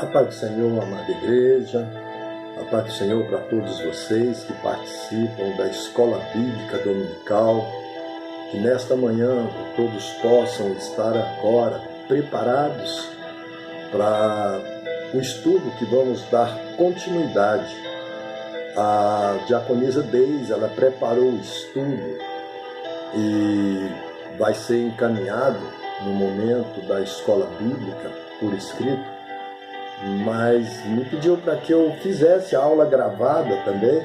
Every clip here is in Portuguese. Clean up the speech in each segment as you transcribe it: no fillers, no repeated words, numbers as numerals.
A paz do Senhor, amada igreja, a paz do Senhor para todos vocês que participam da Escola Bíblica Dominical, que nesta manhã todos possam estar agora preparados para o estudo que vamos dar continuidade. A diaconisa Deise, ela preparou o estudo e vai ser encaminhado no momento da Escola Bíblica por escrito, mas me pediu para que eu fizesse a aula gravada também,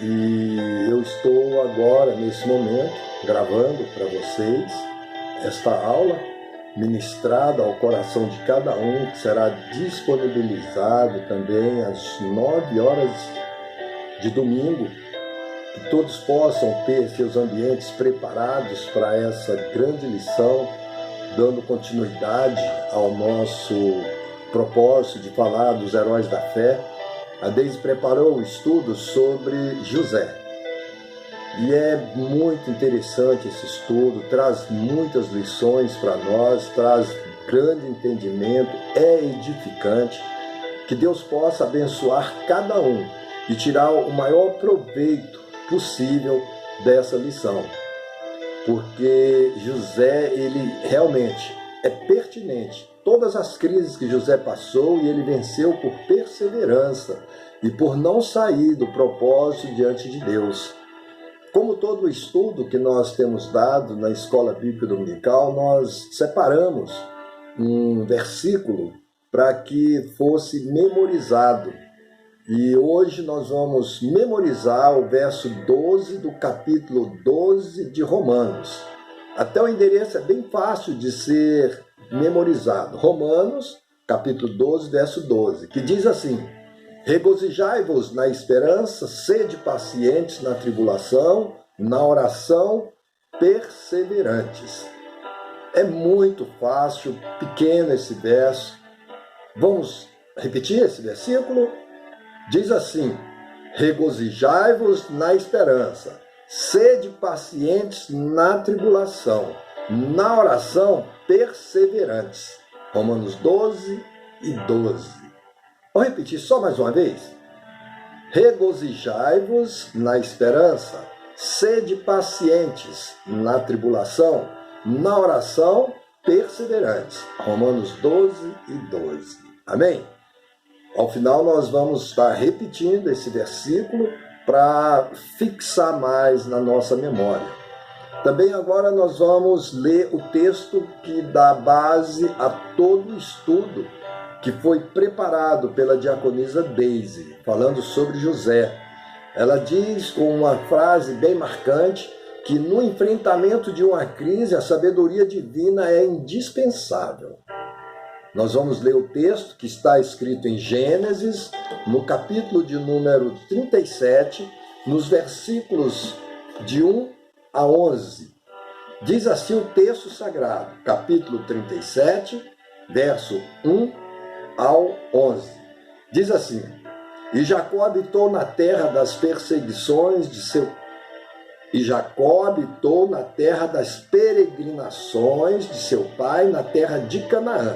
e eu estou agora, nesse momento, gravando para vocês esta aula, ministrada ao coração de cada um, que será disponibilizado também às 9 horas de domingo, que todos possam ter seus ambientes preparados para essa grande lição, dando continuidade ao nosso propósito de falar dos heróis da fé. A Deise preparou o estudo sobre José. E é muito interessante esse estudo, traz muitas lições para nós, traz grande entendimento, é edificante. Que Deus possa abençoar cada um e tirar o maior proveito possível dessa lição. Porque José, ele realmente é pertinente. Todas as crises que José passou, e ele venceu por perseverança e por não sair do propósito diante de Deus. Como todo o estudo que nós temos dado na Escola Bíblica Dominical, nós separamos um versículo para que fosse memorizado. E hoje nós vamos memorizar o verso 12 do capítulo 12 de Romanos. Até o endereço é bem fácil de ser memorizado. Romanos, capítulo 12, verso 12, que diz assim: regozijai-vos na esperança, sede pacientes na tribulação, na oração, perseverantes. É muito fácil, pequeno esse verso. Vamos repetir esse versículo? Diz assim: regozijai-vos na esperança, sede pacientes na tribulação, na oração, perseverantes. Romanos 12 e 12. Vamos repetir só mais uma vez? Regozijai-vos na esperança, sede pacientes na tribulação, na oração, perseverantes. Romanos 12 e 12. Amém? Ao final nós vamos estar repetindo esse versículo para fixar mais na nossa memória. Também agora nós vamos ler o texto que dá base a todo o estudo que foi preparado pela diaconisa Deise, falando sobre José. Ela diz com uma frase bem marcante que no enfrentamento de uma crise a sabedoria divina é indispensável. Nós vamos ler o texto que está escrito em Gênesis, no capítulo de número 37, nos versículos de 1 a 11. Diz assim o texto sagrado, capítulo 37, verso 1 ao 11. Diz assim: E Jacó habitou na terra das perseguições de seu... E Jacó habitou na terra das peregrinações de seu pai, na terra de Canaã.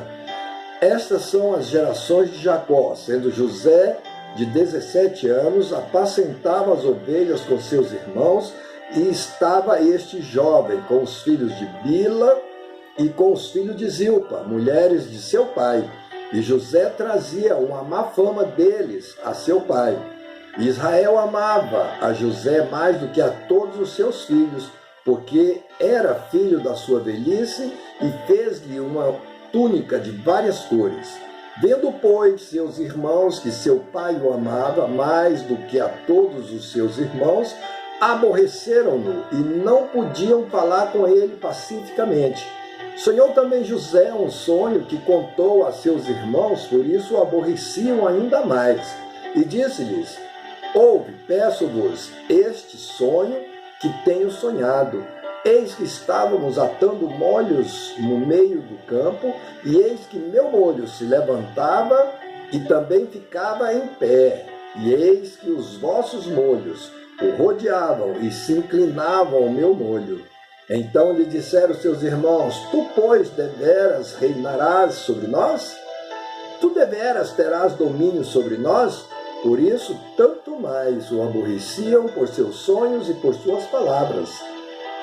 Estas são as gerações de Jacó, sendo José de 17 anos, apacentava as ovelhas com seus irmãos, e estava este jovem com os filhos de Bila e com os filhos de Zilpa, mulheres de seu pai. E José trazia uma má fama deles a seu pai. E Israel amava a José mais do que a todos os seus filhos, porque era filho da sua velhice, e fez-lhe uma túnica de várias cores. Vendo, pois, seus irmãos que seu pai o amava mais do que a todos os seus irmãos, aborreceram-no e não podiam falar com ele pacificamente. Sonhou também José um sonho que contou a seus irmãos, por isso o aborreciam ainda mais. E disse-lhes: ouve, peço-vos, este sonho que tenho sonhado. Eis que estávamos atando molhos no meio do campo, e eis que meu molho se levantava e também ficava em pé. E eis que os vossos molhos o rodeavam e se inclinavam ao meu molho. Então lhe disseram seus irmãos: tu, pois, deveras reinarás sobre nós? tu deveras terás domínio sobre nós? Por isso, tanto mais o aborreciam por seus sonhos e por suas palavras.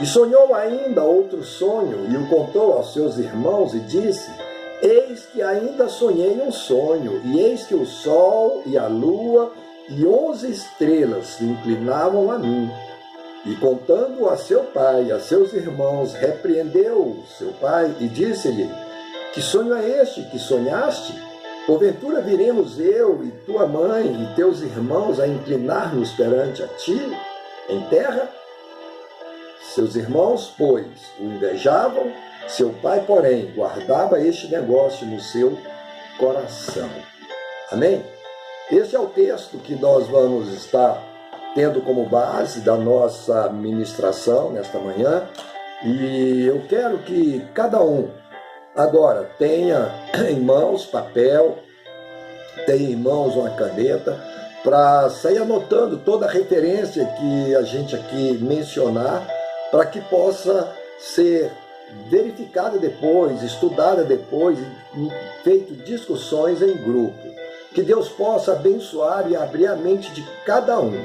E sonhou ainda outro sonho, e o contou aos seus irmãos, e disse: Eis que ainda sonhei um sonho, e eis que o sol e a lua e 11 estrelas se inclinavam a mim. E contando a seu pai e a seus irmãos, repreendeu seu pai e disse-lhe: Que sonho é este que sonhaste? Porventura viremos eu e tua mãe e teus irmãos a inclinar-nos perante a ti em terra? Seus irmãos, pois, o invejavam, seu pai, porém, guardava este negócio no seu coração. Amém? Este é o texto que nós vamos estar tendo como base da nossa ministração nesta manhã. E eu quero que cada um agora tenha em mãos papel, tenha em mãos uma caneta, para sair anotando toda a referência que a gente aqui mencionar, para que possa ser verificada depois, estudada depois, e feito discussões em grupo. Que Deus possa abençoar e abrir a mente de cada um.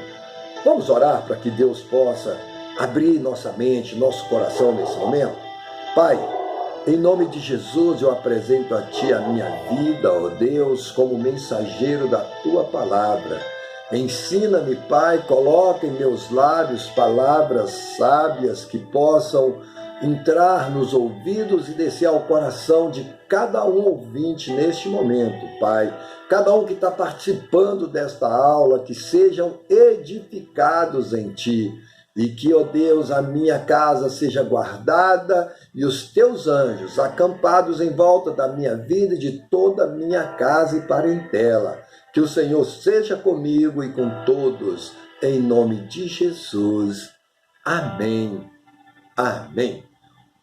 Vamos orar para que Deus possa abrir nossa mente, nosso coração nesse momento? Pai, em nome de Jesus eu apresento a Ti a minha vida, ó Deus, como mensageiro da Tua palavra. Ensina-me, Pai, coloca em meus lábios palavras sábias que possam entrar nos ouvidos e descer ao coração de cada um ouvinte neste momento, Pai. Cada um que está participando desta aula, que sejam edificados em Ti. E que, ó Deus, a minha casa seja guardada e os Teus anjos acampados em volta da minha vida e de toda a minha casa e parentela. Que o Senhor seja comigo e com todos, em nome de Jesus. Amém. Amém.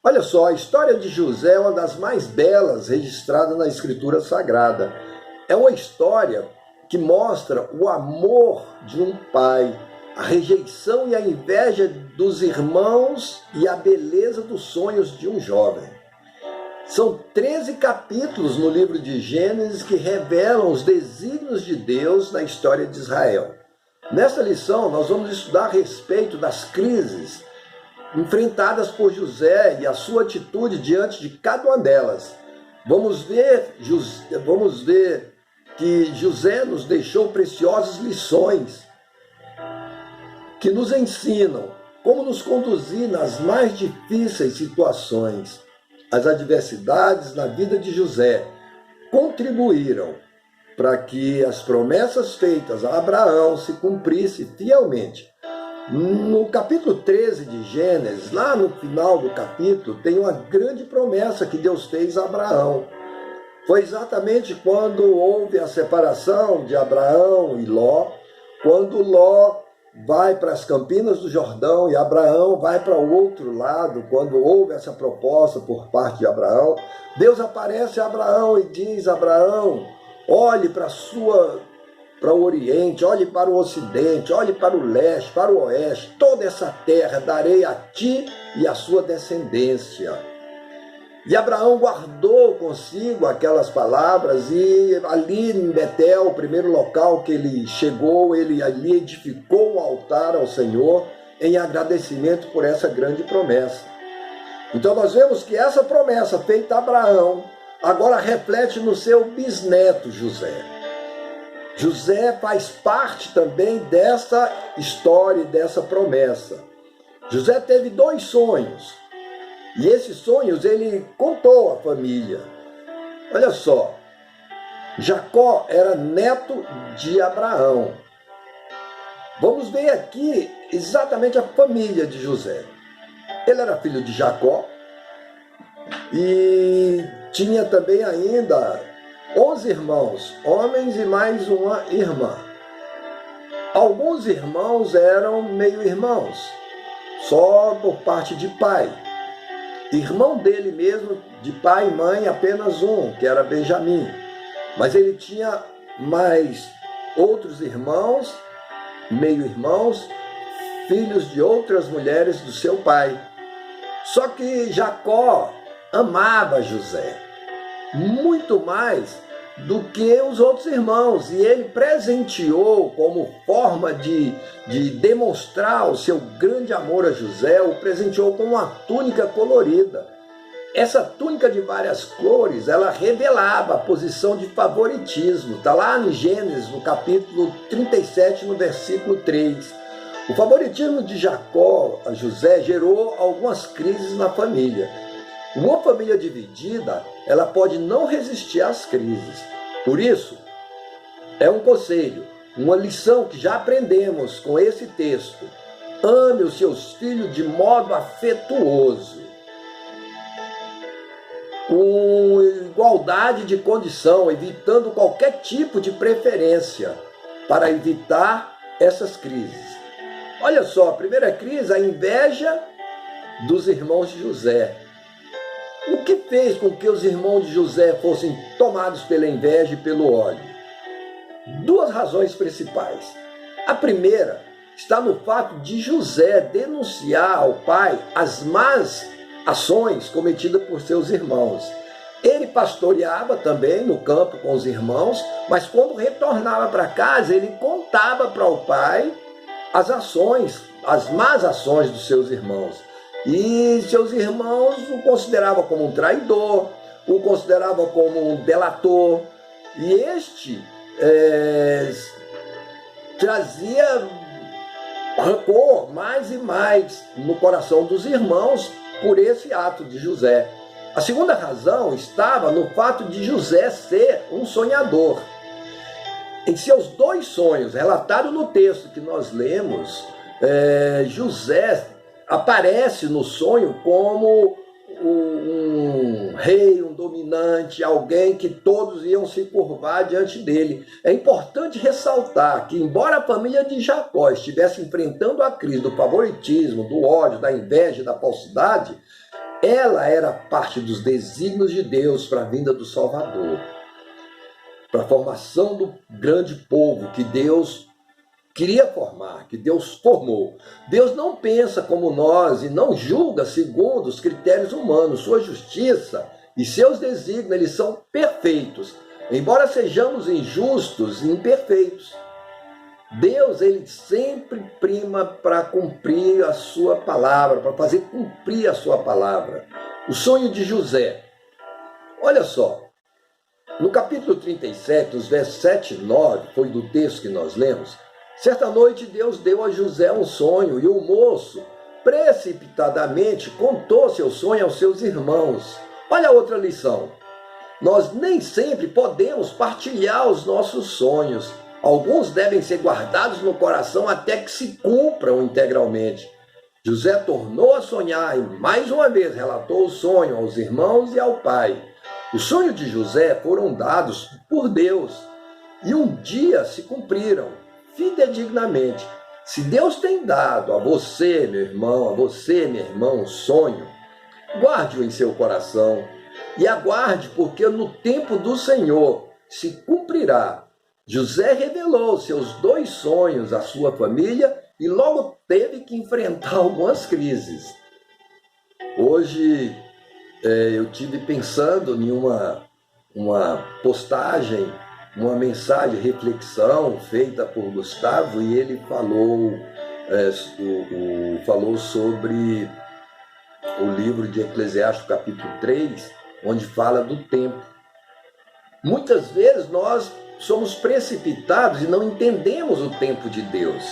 Olha só, a história de José é uma das mais belas registradas na Escritura Sagrada. É uma história que mostra o amor de um pai, a rejeição e a inveja dos irmãos e a beleza dos sonhos de um jovem. São 13 capítulos no livro de Gênesis que revelam os desígnios de Deus na história de Israel. Nesta lição, nós vamos estudar a respeito das crises enfrentadas por José e a sua atitude diante de cada uma delas. Vamos ver que José nos deixou preciosas lições que nos ensinam como nos conduzir nas mais difíceis situações. As adversidades na vida de José contribuíram para que as promessas feitas a Abraão se cumprissem fielmente. No capítulo 13 de Gênesis, lá no final do capítulo, tem uma grande promessa que Deus fez a Abraão. Foi exatamente quando houve a separação de Abraão e Ló, quando Ló vai para as campinas do Jordão e Abraão vai para o outro lado, quando houve essa proposta por parte de Abraão, Deus aparece a Abraão e diz: Abraão, olhe para o Oriente, olhe para o Ocidente, olhe para o Leste, para o Oeste, toda essa terra darei a ti e à sua descendência. E Abraão guardou consigo aquelas palavras e ali em Betel, o primeiro local que ele chegou, ele ali edificou um altar ao Senhor em agradecimento por essa grande promessa. Então nós vemos que essa promessa feita a Abraão agora reflete no seu bisneto José. José faz parte também dessa história e dessa promessa. José teve 2 sonhos. E esses sonhos ele contou à família. Olha só, Jacó era neto de Abraão. Vamos ver aqui exatamente a família de José. Ele era filho de Jacó e tinha também ainda 11 irmãos, homens e mais uma irmã. Alguns irmãos eram meio-irmãos, só por parte de pai. Irmão dele mesmo, de pai e mãe, apenas um, que era Benjamim. Mas ele tinha mais outros irmãos, meio-irmãos, filhos de outras mulheres do seu pai. Só que Jacó amava José, muito mais do que os outros irmãos, e ele presenteou, como forma de demonstrar o seu grande amor a José, o presenteou com uma túnica colorida. Essa túnica de várias cores, ela revelava a posição de favoritismo. Está lá em Gênesis, no capítulo 37, no versículo 3. O favoritismo de Jacó a José gerou algumas crises na família. Uma família dividida, ela pode não resistir às crises. Por isso, é um conselho, uma lição que já aprendemos com esse texto. Ame os seus filhos de modo afetuoso, com igualdade de condição, evitando qualquer tipo de preferência, para evitar essas crises. Olha só, a primeira crise, a inveja dos irmãos de José. O que fez com que os irmãos de José fossem tomados pela inveja e pelo ódio? Duas razões principais. A primeira está no fato de José denunciar ao pai as más ações cometidas por seus irmãos. Ele pastoreava também no campo com os irmãos, mas quando retornava para casa, ele contava para o pai as ações, as más ações dos seus irmãos. E seus irmãos o consideravam como um traidor, o consideravam como um delator. E este trazia rancor mais e mais no coração dos irmãos por esse ato de José. A segunda razão estava no fato de José ser um sonhador. Em seus dois sonhos, relatados no texto que nós lemos, José aparece no sonho como um rei, um dominante, alguém que todos iam se curvar diante dele. É importante ressaltar que, embora a família de Jacó estivesse enfrentando a crise do favoritismo, do ódio, da inveja, da falsidade, ela era parte dos desígnios de Deus para a vinda do Salvador, para a formação do grande povo que Deus queria formar, que Deus formou. Deus não pensa como nós e não julga segundo os critérios humanos. Sua justiça e seus desígnios, eles são perfeitos, embora sejamos injustos e imperfeitos. Deus, ele sempre prima para cumprir a sua palavra, para fazer cumprir a sua palavra. O sonho de José. Olha só, no capítulo 37, os versos 7 e 9, foi do texto que nós lemos. Certa noite Deus deu a José um sonho e o moço precipitadamente contou seu sonho aos seus irmãos. Olha a outra lição. Nós nem sempre podemos partilhar os nossos sonhos. Alguns devem ser guardados no coração até que se cumpram integralmente. José tornou a sonhar e mais uma vez relatou o sonho aos irmãos e ao pai. Os sonhos de José foram dados por Deus e um dia se cumpriram fidedignamente. Se Deus tem dado a você, meu irmão, a você, minha irmã, um sonho, guarde-o em seu coração e aguarde, porque no tempo do Senhor se cumprirá. José revelou seus dois sonhos à sua família e logo teve que enfrentar algumas crises. Hoje eu tive pensando em uma postagem, uma mensagem, reflexão feita por Gustavo, e ele falou sobre o livro de Eclesiastes, capítulo 3, onde fala do tempo. Muitas vezes nós somos precipitados e não entendemos o tempo de Deus.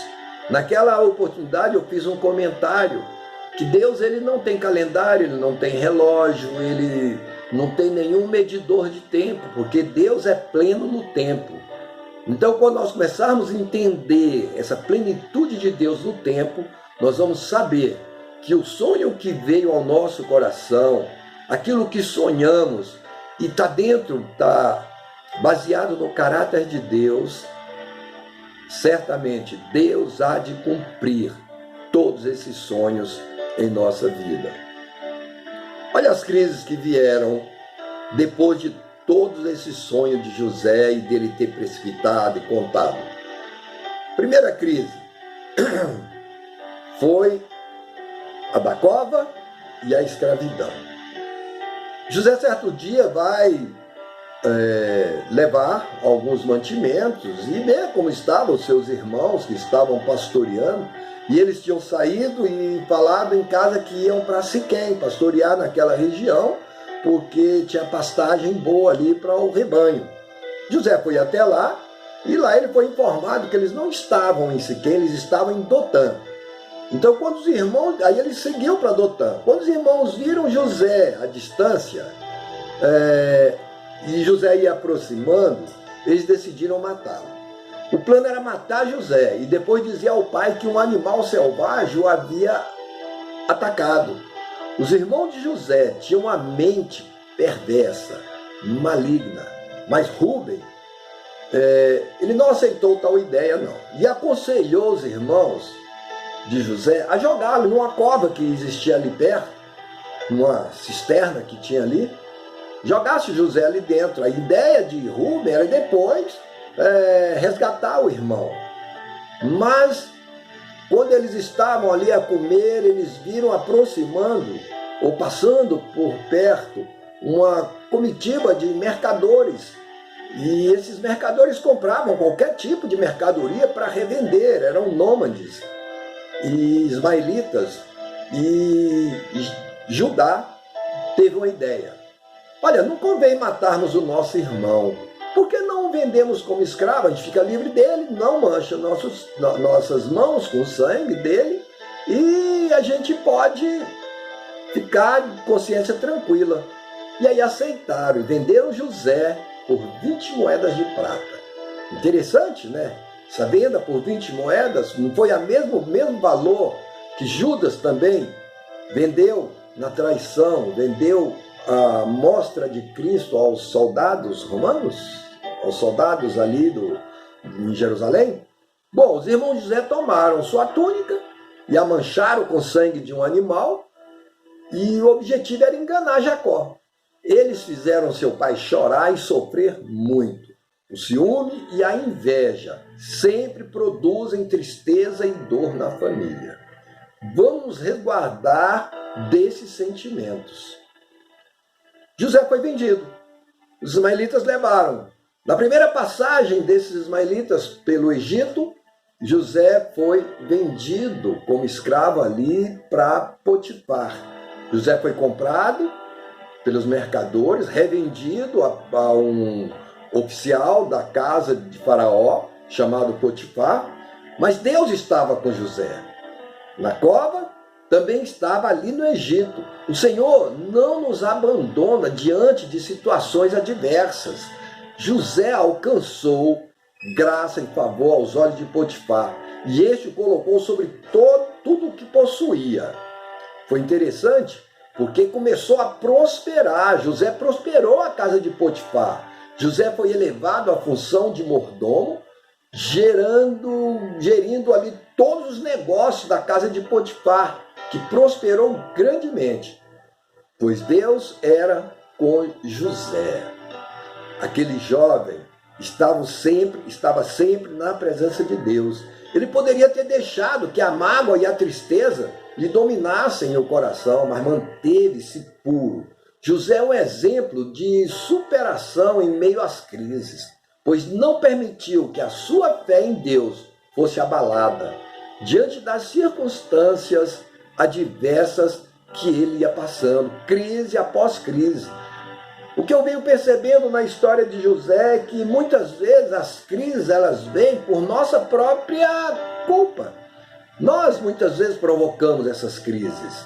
Naquela oportunidade eu fiz um comentário que Deus, ele não tem calendário, ele não tem relógio, ele não tem nenhum medidor de tempo, porque Deus é pleno no tempo. Então, quando nós começarmos a entender essa plenitude de Deus no tempo, nós vamos saber que o sonho que veio ao nosso coração, aquilo que sonhamos, e está baseado no caráter de Deus, certamente Deus há de cumprir todos esses sonhos em nossa vida. Olha as crises que vieram depois de todos esses sonhos de José e dele ter precipitado e contado. Primeira crise foi a da cova e a escravidão. José certo dia vai levar alguns mantimentos e ver como estavam os seus irmãos que estavam pastoreando. E eles tinham saído e falado em casa que iam para Siquém, pastorear naquela região, porque tinha pastagem boa ali para o rebanho. José foi até lá, e lá ele foi informado que eles não estavam em Siquém, eles estavam em Dotã. Então quando os irmãos, aí ele seguiu para Dotã. Quando os irmãos viram José à distância, e José ia aproximando, eles decidiram matá-lo. O plano era matar José e depois dizer ao pai que um animal selvagem o havia atacado. Os irmãos de José tinham uma mente perversa, maligna, mas Rúben, ele não aceitou tal ideia não. E aconselhou os irmãos de José a jogá-lo numa cova que existia ali perto, numa cisterna que tinha ali, jogasse José ali dentro. A ideia de Rúben era depois resgatar o irmão. Mas quando eles estavam ali a comer, eles viram aproximando ou passando por perto uma comitiva de mercadores. E esses mercadores compravam qualquer tipo de mercadoria para revender, eram nômades e ismaelitas. E Judá teve uma ideia: olha, não convém matarmos o nosso irmão, por que não o vendemos como escravo? A gente fica livre dele, não mancha nossas mãos com o sangue dele e a gente pode ficar de consciência tranquila. E aí aceitaram e venderam José por 20 moedas de prata. Interessante, né? Essa venda por 20 moedas não foi o mesmo valor que Judas também vendeu na traição, vendeu a mostra de Cristo aos soldados romanos, aos soldados ali em Jerusalém? Bom, os irmãos de José tomaram sua túnica e a mancharam com sangue de um animal, e o objetivo era enganar Jacó. Eles fizeram seu pai chorar e sofrer muito. O ciúme e a inveja sempre produzem tristeza e dor na família. Vamos resguardar desses sentimentos. José foi vendido. Os ismaelitas levaram. Na primeira passagem desses ismaelitas pelo Egito, José foi vendido como escravo ali para Potifar. José foi comprado pelos mercadores, revendido a um oficial da casa de Faraó, chamado Potifar. Mas Deus estava com José. Na cova, também estava ali no Egito. O Senhor não nos abandona diante de situações adversas. José alcançou graça e favor aos olhos de Potifar, e este o colocou sobre tudo o que possuía. Foi interessante, porque começou a prosperar. José prosperou a casa de Potifar. José foi elevado à função de mordomo, gerindo ali todos os negócios da casa de Potifar, que prosperou grandemente, pois Deus era com José. Aquele jovem estava sempre na presença de Deus. Ele poderia ter deixado que a mágoa e a tristeza lhe dominassem o coração, mas manteve-se puro. José é um exemplo de superação em meio às crises, pois não permitiu que a sua fé em Deus fosse abalada diante das circunstâncias adversas que ele ia passando, crise após crise. O que eu venho percebendo na história de José é que muitas vezes as crises elas vêm por nossa própria culpa. Nós muitas vezes provocamos essas crises.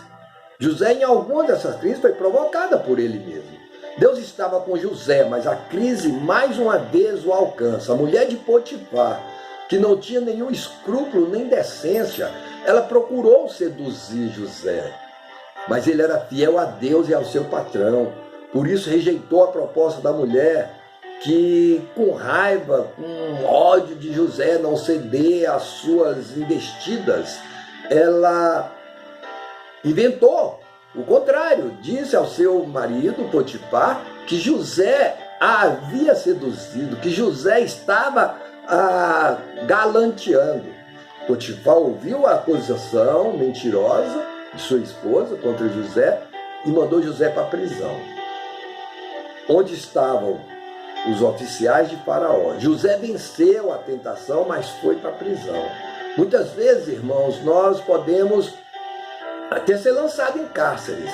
José, em algumas dessas crises, foi provocada por ele mesmo. Deus estava com José, mas a crise mais uma vez o alcança. A mulher de Potifar, que não tinha nenhum escrúpulo nem decência, ela procurou seduzir José, mas ele era fiel a Deus e ao seu patrão. Por isso rejeitou a proposta da mulher, que com raiva, com ódio de José não ceder às suas investidas, ela inventou o contrário. Disse ao seu marido Potifar que José a havia seduzido, que José estava galanteando. Potifar ouviu a acusação mentirosa de sua esposa contra José e mandou José para a prisão. Onde estavam os oficiais de Faraó. José venceu a tentação, mas foi para a prisão. Muitas vezes, irmãos, nós podemos até ser lançados em cárceres.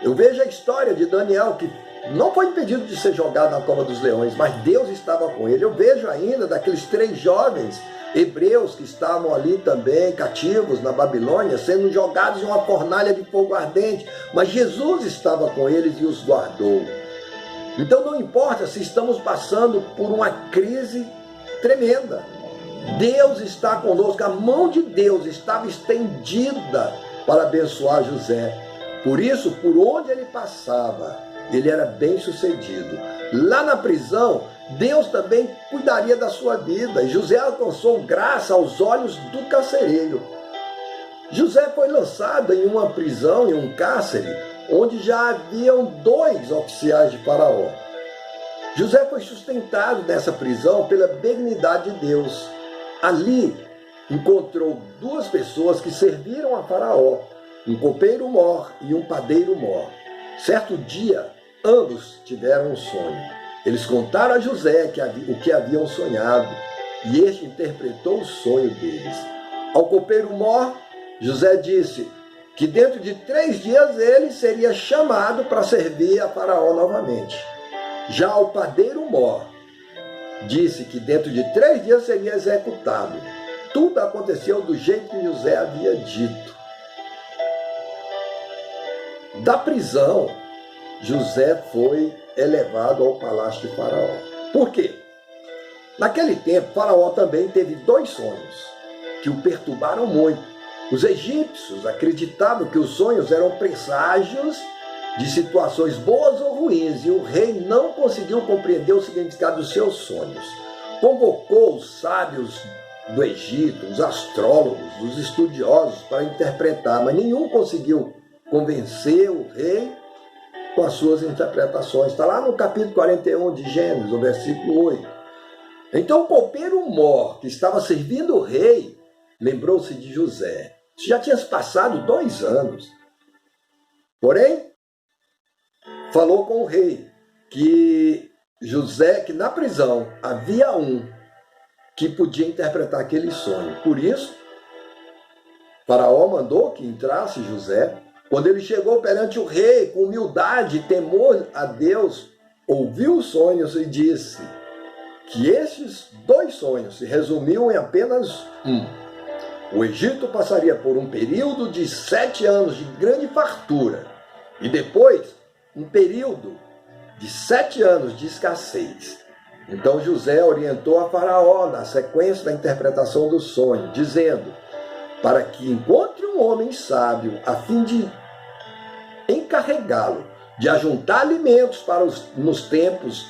Eu vejo a história de Daniel, que não foi impedido de ser jogado na cova dos leões, mas Deus estava com ele. Eu vejo ainda daqueles 3 jovens hebreus que estavam ali também cativos na Babilônia, sendo jogados em uma fornalha de fogo ardente, mas Jesus estava com eles e os guardou. Então não importa se estamos passando por uma crise tremenda, Deus está conosco, a mão de Deus estava estendida para abençoar José. Por isso, por onde ele passava, ele era bem sucedido. Lá na prisão, Deus também cuidaria da sua vida. E José alcançou graça aos olhos do carcereiro. José foi lançado em uma prisão, em um cárcere, onde já haviam 2 oficiais de Faraó. José foi sustentado nessa prisão pela benignidade de Deus. Ali encontrou 2 pessoas que serviram a Faraó, um copeiro-mor e um padeiro-mor. Certo dia, ambos tiveram um sonho. Eles contaram a José o que haviam sonhado, e este interpretou o sonho deles. Ao copeiro-mor, José disse que dentro de 3 dias ele seria chamado para servir a Faraó novamente. Já ao padeiro-mor, disse que dentro de 3 dias seria executado. Tudo aconteceu do jeito que José havia dito. Da prisão, José foi elevado ao palácio de Faraó. Por quê? Naquele tempo, Faraó também teve 2 sonhos que o perturbaram muito. Os egípcios acreditavam que os sonhos eram presságios de situações boas ou ruins, e o rei não conseguiu compreender o significado dos seus sonhos. Convocou os sábios do Egito, os astrólogos, os estudiosos para interpretar, mas nenhum conseguiu convencer o rei com as suas interpretações. Está lá no capítulo 41 de Gênesis, no versículo 8. Então o copeiro-mor, que estava servindo o rei, lembrou-se de José. Já tinha passado 2 anos. Porém, falou com o rei que José, que na prisão havia um que podia interpretar aquele sonho. Por isso, Faraó mandou que entrasse José. Quando ele chegou perante o rei, com humildade e temor a Deus, ouviu os sonhos e disse que estes 2 sonhos se resumiam em apenas um. O Egito passaria por um período de 7 anos de grande fartura e depois um período de 7 anos de escassez. Então José orientou a Faraó na sequência da interpretação do sonho, dizendo para que encontre um homem sábio a fim de encarregá-lo de ajuntar alimentos para nos tempos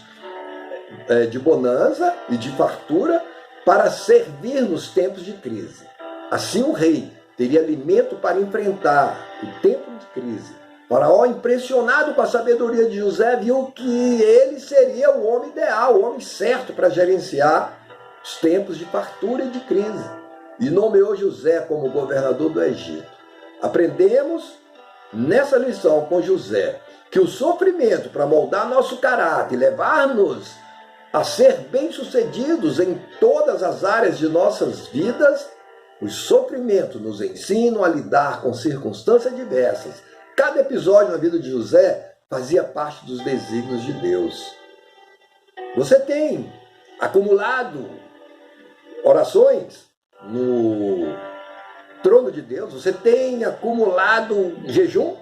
de bonança e de fartura, para servir nos tempos de crise. Assim o rei teria alimento para enfrentar o tempo de crise. Faraó, impressionado com a sabedoria de José, viu que ele seria o homem ideal, o homem certo para gerenciar os tempos de fartura e de crise, e nomeou José como governador do Egito. Aprendemos nessa lição com José que o sofrimento para moldar nosso caráter e levar-nos a ser bem-sucedidos em todas as áreas de nossas vidas, os sofrimentos nos ensinam a lidar com circunstâncias diversas. Cada episódio na vida de José fazia parte dos desígnios de Deus. Você tem acumulado orações no trono de Deus? Você tem acumulado jejum?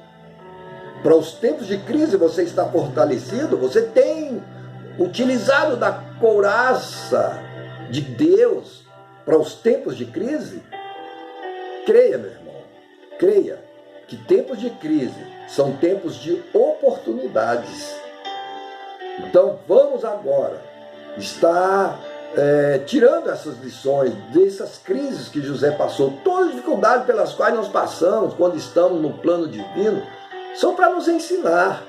Para os tempos de crise você está fortalecido? Você tem utilizado da couraça de Deus para os tempos de crise? Creia, meu irmão, creia que tempos de crise são tempos de oportunidades. Então vamos agora estar tirando essas lições dessas crises que José passou. Todas as dificuldades pelas quais nós passamos quando estamos no plano divino são para nos ensinar.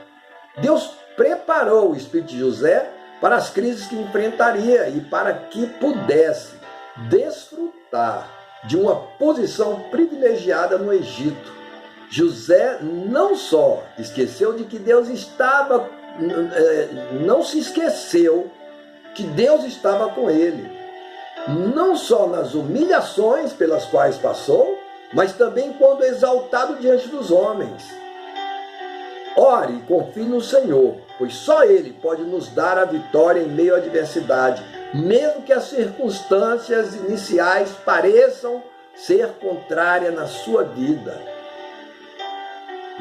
Deus preparou o espírito de José para as crises que enfrentaria e para que pudesse desfrutar de uma posição privilegiada no Egito. José não só esqueceu de que Deus estava, não se esqueceu que Deus estava com ele, não só nas humilhações pelas quais passou, mas também quando exaltado diante dos homens. Ore e confie no Senhor, pois só Ele pode nos dar a vitória em meio à adversidade, mesmo que as circunstâncias iniciais pareçam ser contrárias na sua vida.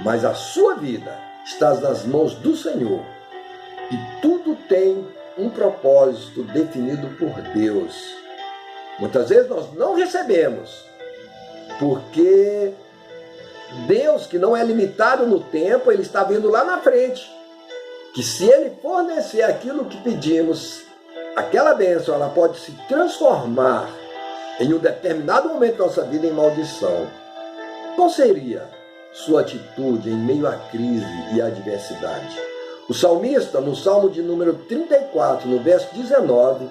Mas a sua vida está nas mãos do Senhor e tudo tem um propósito definido por Deus. Muitas vezes nós não recebemos, porque Deus, que não é limitado no tempo, Ele está vendo lá na frente, que se Ele fornecer aquilo que pedimos, aquela bênção ela pode se transformar em um determinado momento da nossa vida em maldição. Qual seria sua atitude em meio à crise e à adversidade? O salmista, no Salmo de número 34, no verso 19,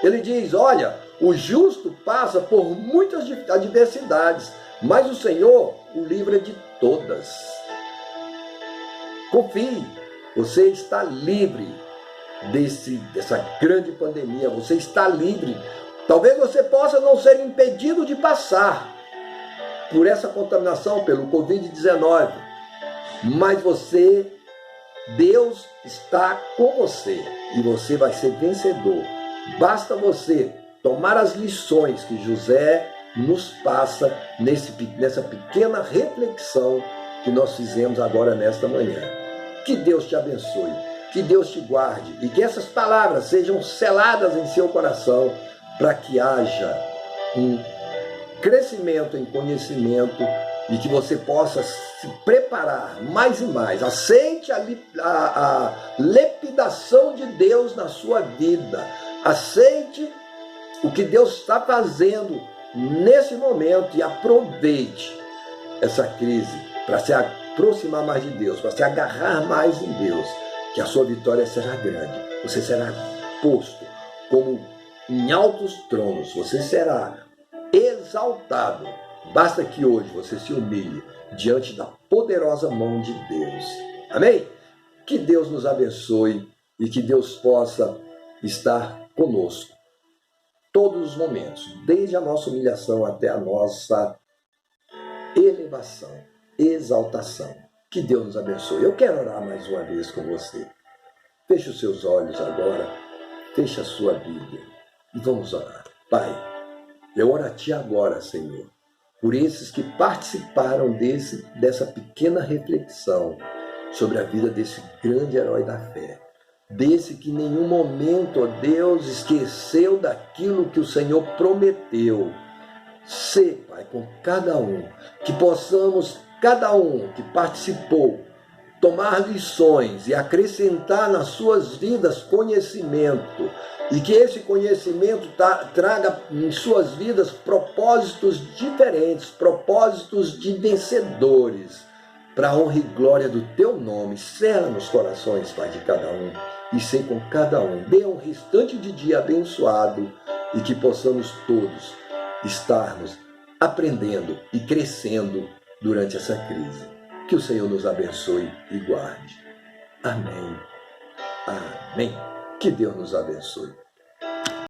ele diz: olha, o justo passa por muitas adversidades, mas o Senhor o livra de todas. Confie, você está livre dessa grande pandemia, você está livre. Talvez você possa não ser impedido de passar por essa contaminação, pelo Covid-19, mas Deus está com você e você vai ser vencedor. Basta você tomar as lições que José nos passa nessa pequena reflexão que nós fizemos agora nesta manhã. Que Deus te abençoe, que Deus te guarde e que essas palavras sejam seladas em seu coração para que haja um crescimento em conhecimento e que você possa se preparar mais e mais. Aceite a lapidação de Deus na sua vida. Aceite o que Deus está fazendo nesse momento e aproveite essa crise para se aproximar mais de Deus, para se agarrar mais em Deus, que a sua vitória será grande. Você será posto como em altos tronos, você será exaltado. Basta que hoje você se humilhe diante da poderosa mão de Deus. Amém? Que Deus nos abençoe e que Deus possa estar conosco todos os momentos, desde a nossa humilhação até a nossa elevação, exaltação. Que Deus nos abençoe. Eu quero orar mais uma vez com você. Feche os seus olhos agora, feche a sua Bíblia e vamos orar. Pai, eu oro a Ti agora, Senhor, por esses que participaram dessa pequena reflexão sobre a vida desse grande herói da fé. Desse que em nenhum momento, ó Deus, esqueceu daquilo que o Senhor prometeu. Sê, Pai, com cada um, que possamos, cada um que participou, tomar lições e acrescentar nas suas vidas conhecimento, e que esse conhecimento traga em suas vidas propósitos diferentes, propósitos de vencedores, para a honra e glória do Teu nome. Sela nos corações, Pai, de cada um, e ser com cada um. Dê um restante de dia abençoado e que possamos todos estarmos aprendendo e crescendo durante essa crise. Que o Senhor nos abençoe e guarde. Amém. Amém. Que Deus nos abençoe.